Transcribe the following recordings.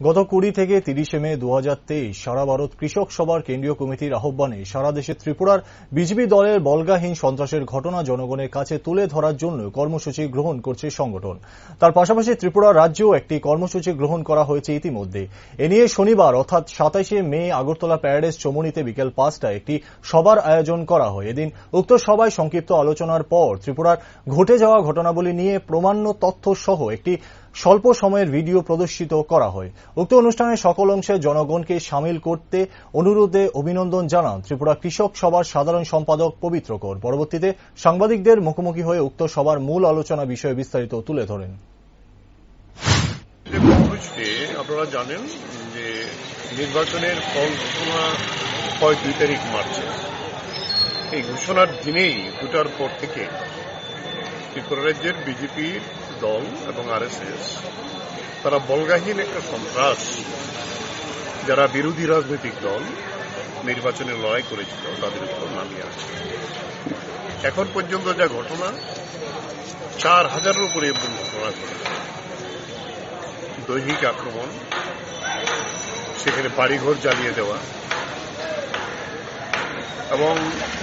গত 20 থেকে 30 মে 2023 সারা ভারত কৃষক সভার কেন্দ্রীয় কমিটির আহ্বানে সারা দেশে ত্রিপুরার বিজেপি দলের বল্গাহীন সন্ত্রাসের ঘটনা জনগণের কাছে তুলে ধরার জন্য কর্মসূচি গ্রহণ করছে সংগঠন। তার পাশাপাশি ত্রিপুরা রাজ্যেও একটি কর্মসূচি গ্রহণ করা হয়েছে ইতিমধ্যে। এ নিয়ে শনিবার অর্থাৎ 27 মে আগরতলা প্যারাডাইস চমুনিতে বিকেল 5টায় একটি সভার আয়োজন করা হয়। এদিন উক্ত সভায় সংক্ষিপ্ত আলোচনার পর ত্রিপুরার ঘটে যাওয়া ঘটনাবলী নিয়ে প্রমাণ্য তথ্য সহ একটি স্বল্প সময়ের ভিডিও প্রদর্শিত করা হয়। উক্ত অনুষ্ঠানে সকল অংশে জনগণকে সামিল করতে অনুরোধে অভিনন্দন জানান ত্রিপুরা কৃষক সভার সাধারণ সম্পাদক পবিত্র কর। পরবর্তীতে সাংবাদিকদের মুখোমুখি হয়ে উক্ত সভার মূল আলোচনা বিষয়ে বিস্তারিত তুলে ধরেন। আপনারা জানেন যে নির্বাচনের ফল ঘোষণা হয় 2 তারিখ মার্চে। এই ঘোষণার দিনেই 2টার পর থেকে ত্রিপুরা রাজ্যের বিজেপির দল এবং আরএসএস তারা বল্গাহীন একটা সন্ত্রাস, যারা বিরোধী রাজনৈতিক দল নির্বাচনে লড়াই করেছিল তাদের উপর নামিয়ে আসে। এখন পর্যন্ত যা ঘটনা, 4000-এর উপরে ঘটনা ঘটেছে। দৈহিক আক্রমণ, সেখানে বাড়িঘর জ্বালিয়ে দেওয়া এবং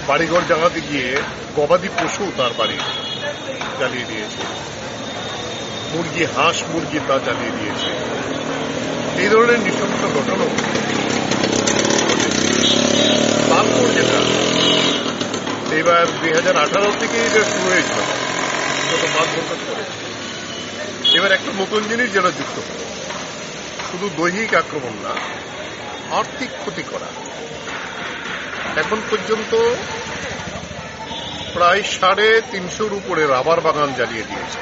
বাড়িঘর জ্বালাতে গিয়ে গবাদি পশু তার বাড়ি জ্বালিয়ে দিয়েছে, মুরগি, হাঁস মুরগি তা জ্বালিয়ে দিয়েছে। এই ধরনের নৃশংস ঘটনা তারপর যেটা এবার 2018 থেকে এটা শুরু হয়েছিল, গত 5 বছর পরে এবার একটা নতুন জিনিস যেটা যুক্ত করে, শুধু দৈহিক আক্রমণ না, আর্থিক ক্ষতি করা। এখন পর্যন্ত প্রায় 350-র উপরে রাবার বাগান জ্বালিয়ে দিয়েছে।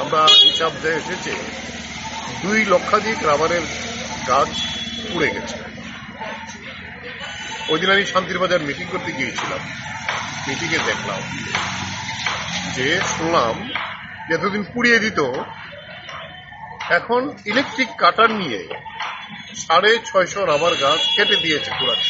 আমরা হিসাব দিয়ে এসেছে 2 লক্ষাধিক রাবারের গাছ পুড়ে গেছে। ওই দিন আমি শান্তির বাজার মিটিং করতে গিয়েছিলাম। মিটিংয়ে দেখলাম যে, শুনলাম যে এতদিন পুড়িয়ে দিত, এখন ইলেকট্রিক কাটার নিয়ে 650 রাবার গাছ কেটে দিয়েছে পুরানো।